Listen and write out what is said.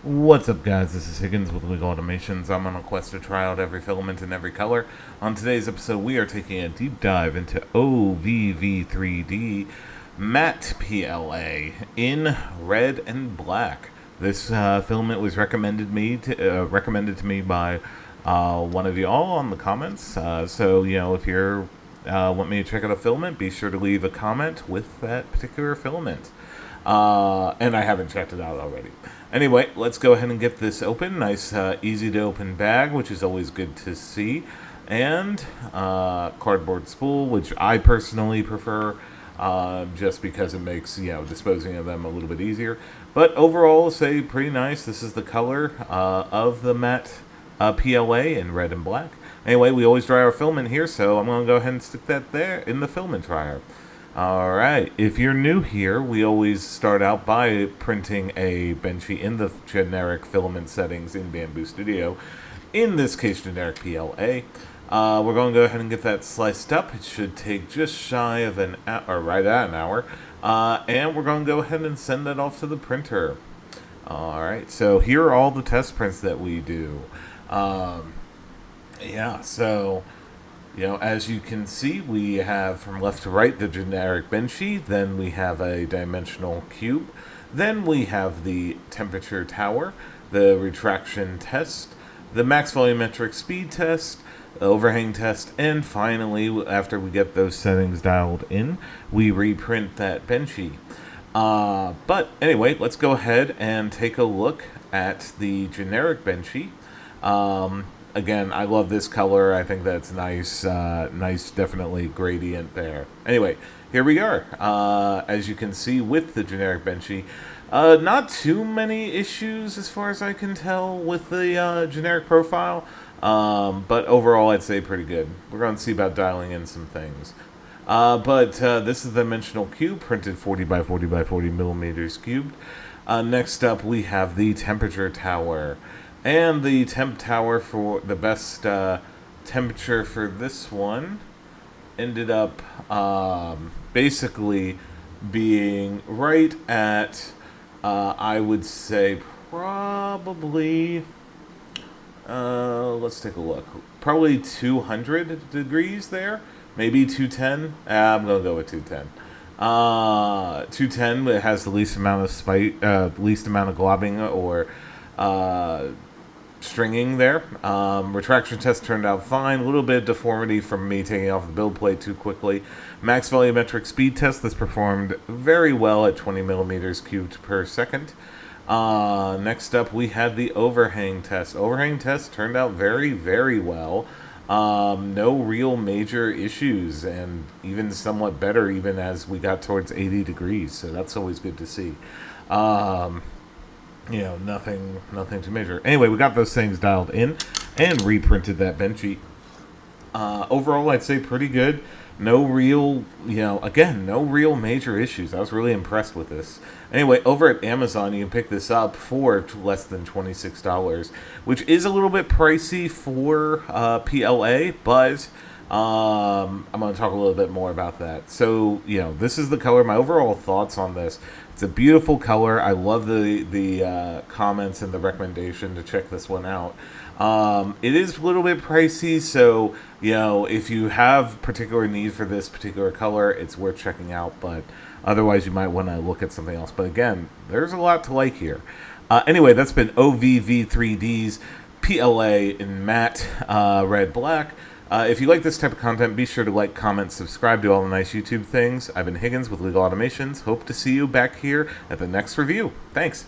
What's up, guys? This is Higgins with Legal Automations. I'm on a quest to try out every filament in every color. On today's episode, we are taking a deep dive into OVV3D Matte PLA in red and black. This filament was recommended to me by one of y'all on the comments. So if you want me to check out a filament, be sure to leave a comment with that particular filament. And I haven't checked it out already. Anyway, let's go ahead and get this open. Nice, easy to open bag, which is always good to see. And cardboard spool, which I personally prefer, just because it makes disposing of them a little bit easier. But overall, say pretty nice. This is the color of the matte PLA in red and black. Anyway, we always dry our filament here, so I'm going to go ahead and stick that there in the filament dryer. Alright, if you're new here, we always start out by printing a benchy in the generic filament settings in Bamboo Studio. In this case, generic PLA. We're going to go ahead and get that sliced up. It should take just shy of an hour, or right at an hour. And we're going to go ahead and send that off to the printer. Alright, so here are all the test prints that we do. As you can see, we have from left to right the generic benchy, then we have a dimensional cube, then we have the temperature tower, the retraction test, the max volumetric speed test, the overhang test, and finally, after we get those settings dialed in, we reprint that benchy. But anyway, let's go ahead and take a look at the generic benchy. Again, I love this color. I think that's nice, definitely gradient there. Anyway, here we are. As you can see with the generic benchy, not too many issues as far as I can tell with the generic profile, but overall I'd say pretty good. We're going to see about dialing in some things. This is the dimensional cube, printed 40 by 40 by 40 millimeters cubed. Next up, we have the temperature tower. And the temp tower for the best temperature for this one ended up basically being right at, I would say, probably, let's take a look, probably 200 degrees there, maybe 210. I'm going to go with 210. 210, it has the least amount of least amount of globbing or stringing there. Retraction test turned out fine. A little bit of deformity from me taking off the build plate too quickly. Max volumetric speed test, this performed very well at 20 millimeters cubed per second. Next up, we had the overhang test. Overhang test turned out very, very well. No real major issues, and even somewhat better even as we got towards 80 degrees, so that's always good to see. Nothing too major. Anyway, we got those things dialed in and reprinted that benchy. Overall, I'd say pretty good. No real, no real major issues. I was really impressed with this. Anyway, over at Amazon, you can pick this up for less than $26, which is a little bit pricey for PLA, but I'm going to talk a little bit more about that. So, this is the color. My overall thoughts on this. It's a beautiful color. I love the comments and the recommendation to check this one out. It is a little bit pricey, so, if you have particular need for this particular color, it's worth checking out, but otherwise you might want to look at something else. But again, there's a lot to like here. Anyway, that's been OVV3D's PLA in matte, red, black. If you like this type of content, be sure to like, comment, subscribe, do all the nice YouTube things. I've been Higgins with Legal Automations. Hope to see you back here at the next review. Thanks.